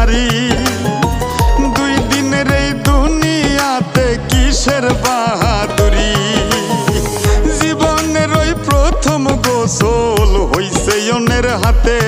পারি। 2 দিনের এই দুনিয়াতে কিসের বাহাদুরি, জীবনের ওই প্রথম গোসল হইছে অন্যের হাতে।